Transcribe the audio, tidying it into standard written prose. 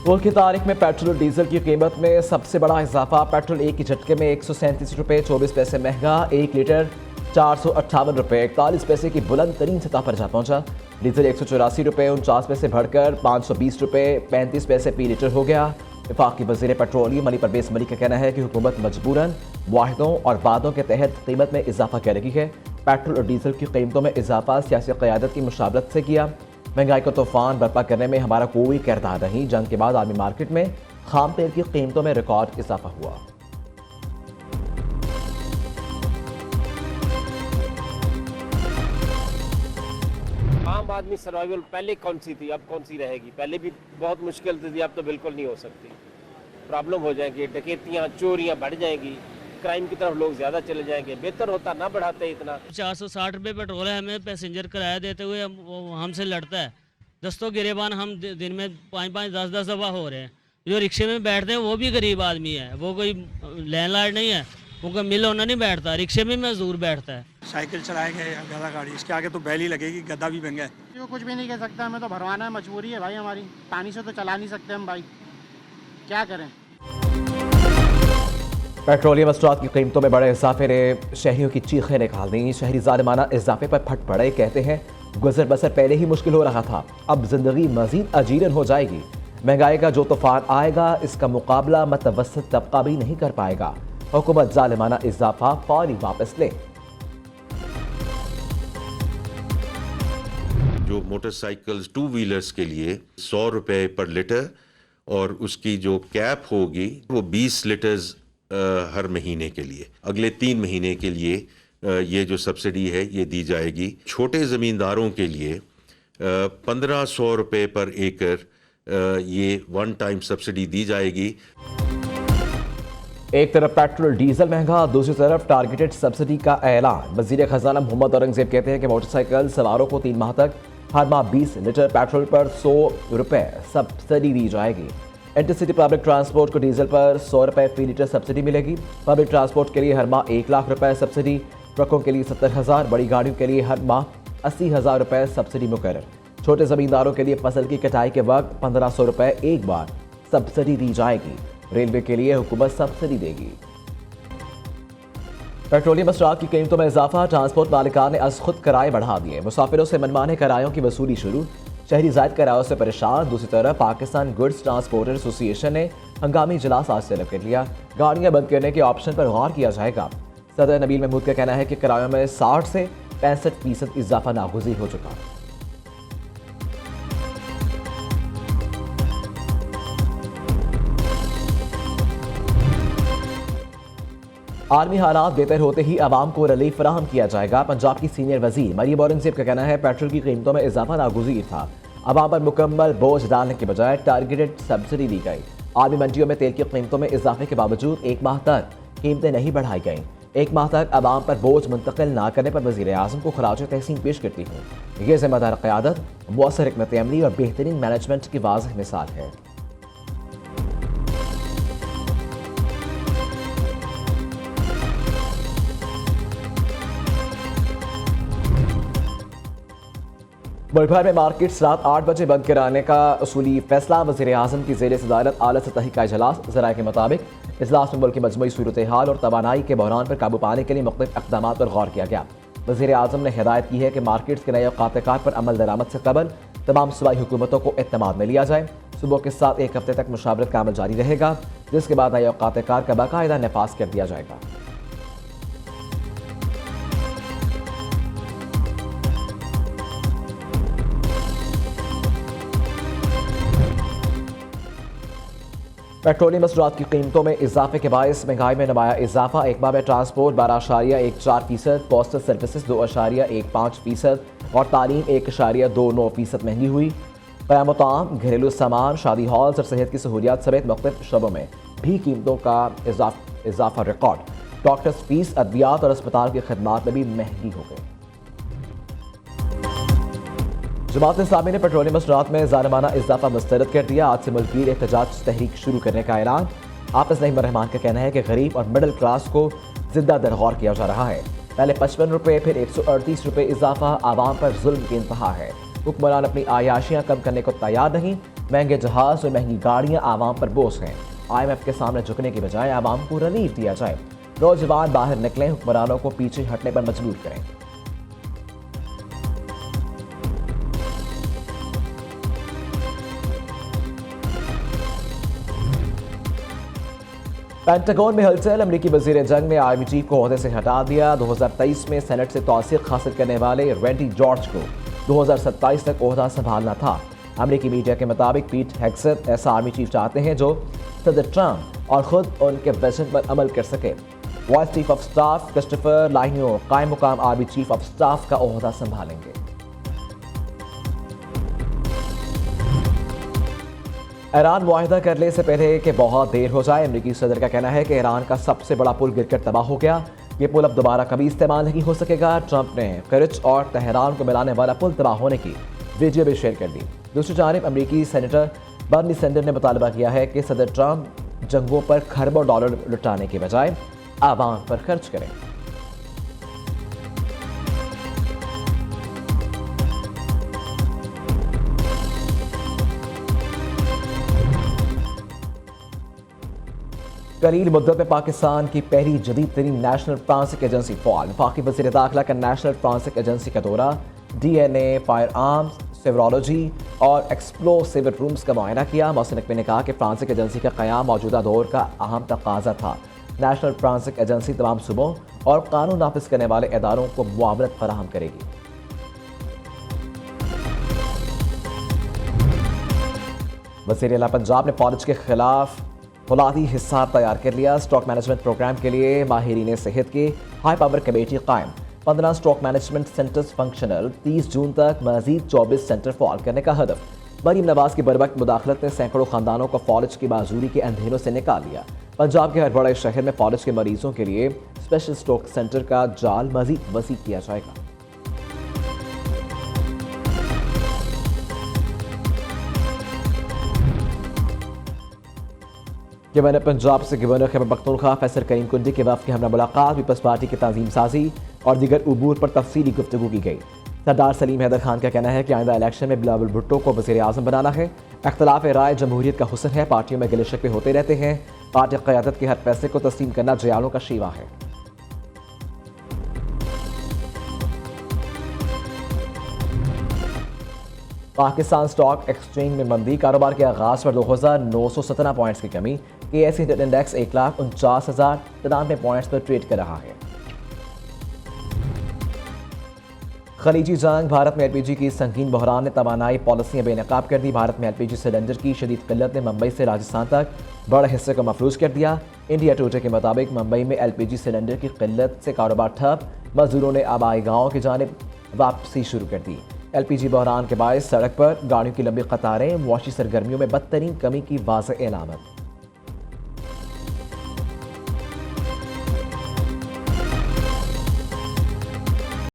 मुल्क की तारीख में पेट्रोल और डीजल की कीमत में सबसे बड़ा इजाफा। पेट्रोल एक ही झटके में 137 रुपये 24 पैसे महंगा, 1 लीटर 458 रुपये 41 पैसे की बुलंद तरीन सतह पर जा पहुंचा। डीजल 184 रुपये 49 पैसे बढ़कर 520 रुपये 35 पैसे फी लीटर हो गया। वफाकी वज़ीर पेट्रोलियम अली परवेज़ मलिक का कहना है कि हुकूमत मजबूरन वाहिदों और वादों के तहत कीमत में इजाफा कर रही है। पेट्रोल और डीजल की कीमतों में इजाफा सियासी क़यादत की मुशावरत से किया। महंगाई का तूफान बर्पा करने में हमारा कोई किरदार नहीं। जंग के बाद आलमी मार्केट में खाम तेल की कीमतों में रिकॉर्ड इजाफा हुआ। आम आदमी सर्वाइवल पहले कौन सी थी, अब कौन सी रहेगी? पहले भी बहुत मुश्किल थी, अब तो बिल्कुल नहीं हो सकती। प्रॉब्लम हो जाएगी, डकैतियाँ चोरियाँ बढ़ जाएंगी, क्राइम की तरफ लोग ज्यादा चले जाएंगे। बेहतर होता ना बढ़ाते इतना। 460 रुपये पेट्रोल है, हमें पैसेंजर किराया देते हुए हमसे लड़ता है। दस्तों गिरेबान हम दिन में 5-5 10-10 दफ़ा हो रहे हैं। जो रिक्शे में बैठते हैं वो भी गरीब आदमी है, वो कोई लैंडलॉर्ड नहीं है, उनका मिल होना नहीं बैठता, रिक्शे में मजदूर बैठता है। साइकिल चलाएंगे या गधा गाड़ी, इसके आगे तो बैल ही लगेगी, गधा भी महंगा है। वो कुछ भी नहीं कह सकता, हमें तो भरवाना है, मजबूरी है भाई हमारी। पानी से तो चला नहीं सकते हम भाई, क्या करें। पेट्रोलियम मसनूआत की कीमतों में बड़े इजाफे ने शहरियों की चीखें निकाल दी। शहरी जालिमाना इजाफे पर फट पड़े, कहते हैं गुजर बसर पहले ही मुश्किल हो रहा था, अब जिंदगी मजीद अजीरन हो जाएगी। महंगाई का जो तूफान आएगा इसका मुकाबला मतवसत तबका भी नहीं कर पाएगा। हुकूमत जालिमाना इजाफा फौरी वापस ले। जो मोटरसाइकिल्स 2 व्हीलर्स के लिए 100 रुपये पर लीटर और उसकी जो कैप होगी वो 20 लीटर्स हर महीने के लिए, अगले 3 महीने के लिए ये जो सब्सिडी है ये दी जाएगी। छोटे ज़मींदारों के लिए 1500 रुपये पर एकड़ ये 1 टाइम सब्सिडी दी जाएगी। एक तरफ पेट्रोल डीजल महंगा, दूसरी तरफ टारगेटेड सब्सिडी का ऐलान। वज़ीर ख़जाना मोहम्मद औरंगज़ेब कहते हैं कि मोटरसाइकिल सवारों को 3 माह तक हर माह 20 लीटर पेट्रोल पर 100 रुपये सब्सिडी दी जाएगी। इंटरसिटी पब्लिक ट्रांसपोर्ट को डीजल पर 100 रुपये फी लीटर सब्सिडी मिलेगी। पब्लिक ट्रांसपोर्ट के लिए हर माह 1 लाख रुपए सब्सिडी, ट्रकों के लिए 70,000, बड़ी गाड़ियों के लिए हर माह 80,000 रुपए सब्सिडी मुकर्रर। छोटे ज़मींदारों के लिए फसल की कटाई के वक्त 1500 रुपये एक बार सब्सिडी दी जाएगी। रेलवे के लिए हुकूमत सब्सिडी देगी। पेट्रोलियम मसनूआत की कीमतों में इजाफा, ट्रांसपोर्ट मालिकान ने अज खुद किराए बढ़ा दिए। मुसाफिरों से मनमाने किरायों की वसूली शुरू, शहरी जायद किरायों से परेशान। दूसरी तरफ पाकिस्तान गुड्स ट्रांसपोर्टर एसोसिएशन ने हंगामी इजलास आज तलब कर लिया। गाड़ियां बंद करने के ऑप्शन पर गौर किया जाएगा। सदर नबील महमूद का कहना है कि किरायों में 60 से 65% इजाफा नागुज़ीर हो चुका। आर्मी हालात बेहतर होते ही आवाम को रिलीफ फराहम किया जाएगा। पंजाब की सीनियर वजीर मरियम औरंगज़ेब का कहना है पेट्रोल की कीमतों में इजाफा नागुज़ीर था, आवाम पर मुकम्मल बोझ डालने के बजाय टारगेटेड सब्सिडी दी गई। आर्मी मंडियों में तेल की कीमतों में इजाफे के बावजूद 1 माह तक कीमतें नहीं बढ़ाई गईं। 1 माह तक आवाम पर बोझ मुंतकिल ना करने पर वज़ीर आज़म को खराज तहसीन पेश करती हूँ। ये जिम्मेदार क़यादत, मौसर हिकमत अमली और बेहतरीन मैनेजमेंट की वाज़ेह मिसाल है। मुल्क भर में मार्केट्स रात 8 बजे बंद कराने का उसूली फैसला। वज़ीर आज़म की ज़ेर सदारत आला सतही का इजलास। ज़राए के मुताबिक इजलास में मुल्क की मजमूई सूरत हाल और तवानाई के बहरान पर काबू पाने के लिए मुख्तलिफ इक़दाम पर गौर किया गया। वज़ीर आज़म ने हिदायत की है कि मार्केट्स के नए औक़ात कार पर अमल दरामद से कबल तमाम सूबाई हुकूमतों को एतमाद में लिया जाए। सुबह के साथ 1 हफ्ते तक मुशावरत का अमल जारी रहेगा, जिसके बाद नए औक़ात कार का बाकायदा नफाज कर दिया जाएगा। पेट्रोलियम मसनूआत की कीमतों में इजाफे के बायस महंगाई में नुमाया इजाफा। एक माह में ट्रांसपोर्ट 12.14%, पोस्टल सर्विसेज 2.15% और तालीम 1.29% महंगी हुई। क़याम ताम, घरेलू सामान, शादी हॉल्स और सेहत की सहूलियात समेत मुख्तलिफ शोबों में भी कीमतों का इजाफा रिकॉर्ड। डॉक्टर्स फीस, अद्वियात और अस्पताल की खदमात में भी महंगी हो गई। जमात इस्लामी ने पेट्रोलियम मसनूआत में ज़ालिमाना इजाफा मुस्तरद कर दिया। आज से मुल्कीर एहतजाज तहरीक शुरू करने का ऐलान। हाफिज़ नईम रहमान का कहना है कि गरीब और मिडिल क्लास को जिंदा दरगौर किया जा रहा है। पहले 55 रुपये फिर 138 रुपये इजाफा आवाम पर जुल्म की इंतहा है। हुक्मरान अपनी आयाशियाँ कम करने को तैयार नहीं। महंगे जहाज और महंगी गाड़ियां आवाम पर बोझ हैं। IMF के सामने झुकने की बजाय आवाम को रिलीफ दिया जाए। नौजवान बाहर निकलें, हुक्मरानों को पीछे हटने पर मजबूर करें। पेंटागन में हलचल, अमरीकी वजीर जंग ने आर्मी चीफ को ओहदे से हटा दिया। 2023 में सेनेट से तौसीक हासिल करने वाले रैंडी जॉर्ज को 2027 तक ओहदा संभालना था। अमरीकी मीडिया के मुताबिक पीट हेग्सेथ ऐसा आर्मी चीफ चाहते हैं जो सदर ट्रंप और खुद उनके विजन पर अमल कर सके। Vice chief of staff Christopher LaNeve कायम मुकाम आर्मी चीफ ऑफ स्टाफ का ओहदा संभालेंगे। ईरान मुआहिदा करने से पहले कि बहुत देर हो जाए। अमरीकी सदर का कहना है कि ईरान का सबसे बड़ा पुल गिरकर तबाह हो गया। ये पुल अब दोबारा कभी इस्तेमाल नहीं हो सकेगा। ट्रंप ने करिच और तेहरान को मिलाने वाला पुल तबाह होने की वीडियो भी शेयर कर दी। दूसरी जानब अमरीकी सेनेटर बर्नी सैंडर्स ने मुतालबा किया है कि सदर ट्रंप जंगों पर खरबों डॉलर लुटाने के बजाय आवाम पर खर्च करें। कलील मुद्दत में पाकिस्तान की पहली जदीद तरीन नेशनल फ्रांसिक एजेंसी फॉल। वफाकी वज़ीर दाखिला का नेशनल फ्रांसिक एजेंसी का दौरा, DNA, फायर आर्म्स, सेवरोलॉजी और एक्सप्लोसिव रूम्स का मुआयना किया। मोहसिन नकवी ने कहा कि फ्रांसिक एजेंसी का क़याम मौजूदा दौर का अहम तकाजा था। नेशनल फ्रांसिक एजेंसी तमाम सूबों और कानून नाफिज करने वाले इदारों को मुआवनत फराहम करेगी। वज़ीर आला पंजाब ने फौज के खिलाफ फौलादी हिसाब तैयार कर लिया। स्टॉक मैनेजमेंट प्रोग्राम के लिए माहिरीन सेहत की हाई पावर कमेटी कायम। 15 स्टॉक मैनेजमेंट सेंटर्स फंक्शनल। 30 जून तक मजीद 24 सेंटर फॉल करने का हदफ। मरीम नवाज की बरवक्त मुदाखलत ने सैकड़ों खानदानों को फौज की बाजूरी के अंधेरों से निकाल लिया। पंजाब के हर बड़े शहर में फौज के मरीजों के लिए स्पेशल स्टॉक सेंटर का जाल मजीद वसी किया जाएगा। गवर्नर पंजाब से गवर्नर खैबर पख्तूनख्वा फैसल करीम कुंडी के वफ़द की हमरा मुलाकात, पीपल्स पार्टी की तंजीम साजी और दीगर उबूर पर तफसीली गुफ्तगू की गई। सरदार सलीम हैदर खान का कहना है कि आइंदा इलेक्शन में बिलावल भुट्टो को वज़ीर आज़म बनाना है। इख्तलाफ राय जमहूरियत का हुस्न है, पार्टियों में गिले शिकवे होते रहते हैं। पार्टी क़यादत के हर फैसले को तस्लीम करना जयालों का शीवा है। पाकिस्तान स्टॉक एक्सचेंज में मंदी, कारोबार के आगाज पर 2917 पॉइंट्स की कमी। KSE इंडेक्स 1,49,093 पॉइंट्स पर ट्रेड कर रहा है। खलीजी जंग, भारत में LPG की संगीन बहरान ने तवानाई पॉलिसियां बेनकाब कर दी। भारत में LPG सिलेंडर की शदीद किल्लत ने मुंबई से राजस्थान तक बड़े हिस्से को मफलूज कर दिया। इंडिया टुडे के मुताबिक मुंबई में LPG सिलेंडर की किल्लत से कारोबार ठप। मजदूरों ने आबाई गाँव की जानिब वापसी शुरू कर दी। LPG बहरान के बायस सड़क पर गाड़ियों की लंबी कतारें, मुआशी सरगर्मियों में बदतरीन कमी की वाज़ेह अलामत।